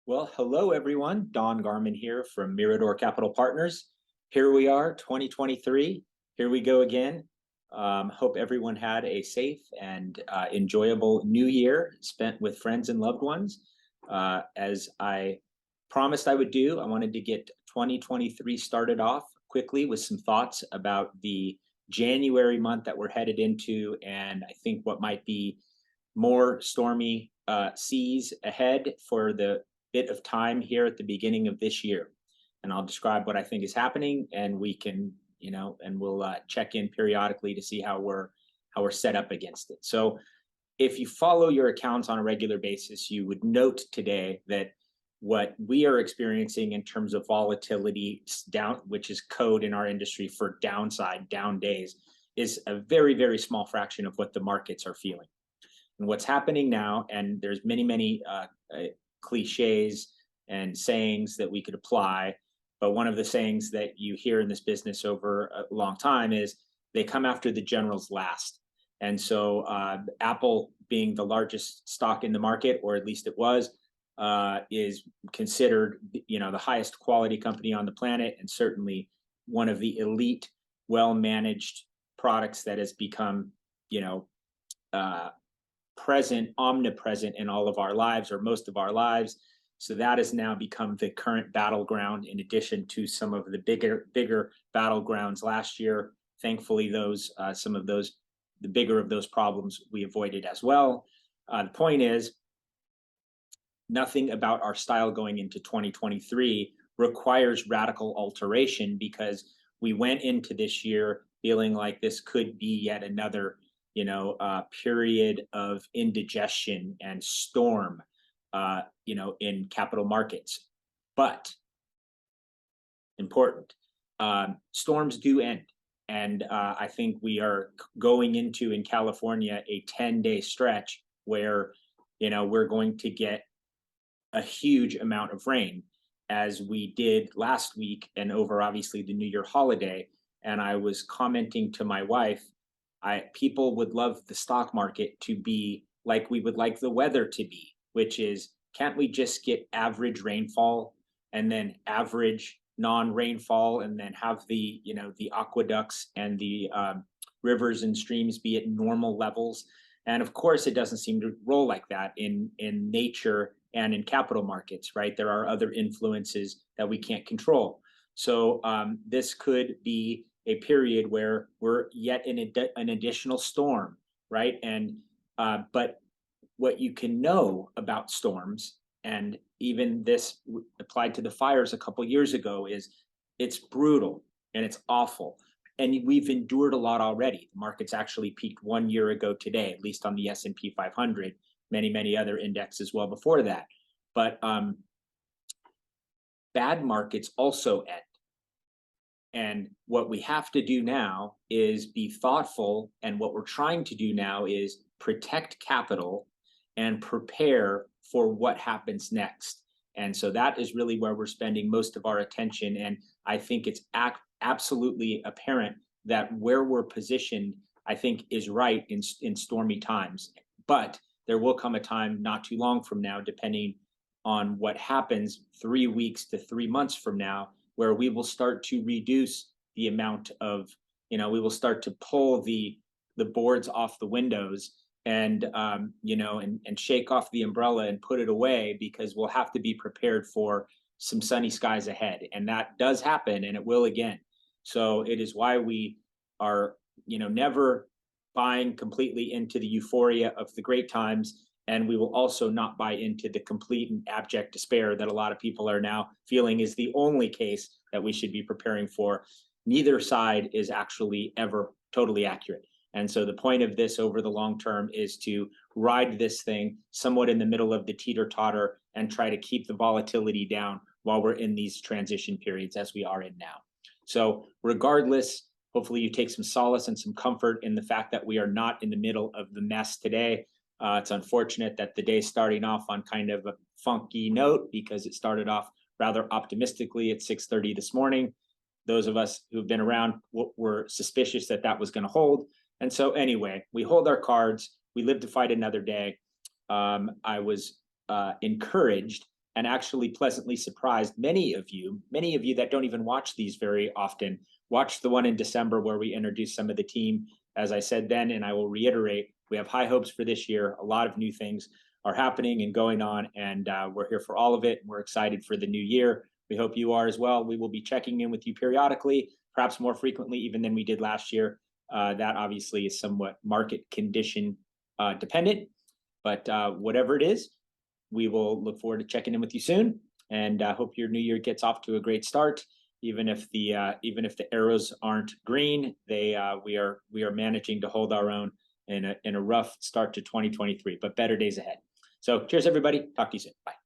Well, hello everyone. Don Garman here from Mirador Capital Partners. Here we are, 2023. Here we go again. Hope everyone had a safe and enjoyable new year spent with friends and loved ones. As I promised I would do, I wanted to get 2023 started off quickly with some thoughts about the January month that we're headed into, and I think what might be more stormy seas ahead for the bit of time here at the beginning of this year. And I'll describe what I think is happening, and we can, and we'll check in periodically to see how we're set up against it. So, if you follow your accounts on a regular basis, you would note today that what we are experiencing in terms of volatility down, which is code in our industry for downside, down days, is a very, very small fraction of what the markets are feeling. And what's happening now, and there's many cliches and sayings that we could apply, but one of the sayings that you hear in this business over a long time is they come after the generals last. And so Apple, being the largest stock in the market, or at least it was, is considered the highest quality company on the planet, and certainly one of the elite, well managed products that has become uh, present, omnipresent in all of our lives, or most of our lives. So that has now become the current battleground, in addition to some of the bigger battlegrounds last year. Thankfully, some of those, the bigger of those problems we avoided as well. The point is, nothing about our style going into 2023 requires radical alteration, because we went into this year feeling like this could be yet another period of indigestion and storm, in capital markets. But important, storms do end. And I think we are going into, in California, a 10-day stretch where, we're going to get a huge amount of rain, as we did last week and over obviously the New Year holiday. And I was commenting to my wife, people would love the stock market to be like we would like the weather to be, which is, can't we just get average rainfall and then average non-rainfall, and then have the aqueducts and the rivers and streams be at normal levels? And of course, it doesn't seem to roll like that in nature and in capital markets, right? There are other influences that we can't control. So this could be a period where we're yet in an additional storm, right? And but what you can know about storms, and even this applied to the fires a couple years ago, is it's brutal and it's awful. And we've endured a lot already. The market's actually peaked 1 year ago today, at least on the S&P 500, many other indexes well before that. But bad markets also end. And what we have to do now is be thoughtful. And what we're trying to do now is protect capital and prepare for what happens next. And so that is really where we're spending most of our attention. And I think it's absolutely apparent that where we're positioned, I think, is right in stormy times. But there will come a time not too long from now, depending on what happens 3 weeks to 3 months from now, where we will start to reduce the amount of, we will start to pull the boards off the windows, and and shake off the umbrella and put it away, because we'll have to be prepared for some sunny skies ahead. And that does happen, and it will again. So it is why we are, never buying completely into the euphoria of the great times. And we will also not buy into the complete and abject despair that a lot of people are now feeling is the only case that we should be preparing for. Neither side is actually ever totally accurate. And so the point of this over the long term is to ride this thing somewhat in the middle of the teeter-totter and try to keep the volatility down while we're in these transition periods, as we are in now. So regardless, hopefully you take some solace and some comfort in the fact that we are not in the middle of the mess today. It's unfortunate that the day's starting off on kind of a funky note, because it started off rather optimistically at 6:30 this morning. Those of us who've been around were suspicious that that was going to hold. And so anyway, we hold our cards. We live to fight another day. I was encouraged and actually pleasantly surprised many of you that don't even watch these very often. Watch the one in December where we introduced some of the team. As I said then, and I will reiterate, we have high hopes for this year. A lot of new things are happening and going on, and we're here for all of it. We're excited for the new year. We hope you are as well. We will be checking in with you periodically, perhaps more frequently even than we did last year. That obviously is somewhat market condition dependent, but whatever it is, we will look forward to checking in with you soon, and hope your new year gets off to a great start. Even if the arrows aren't green, we are managing to hold our own in a rough start to 2023, but better days ahead. So cheers, everybody. Talk to you soon. Bye.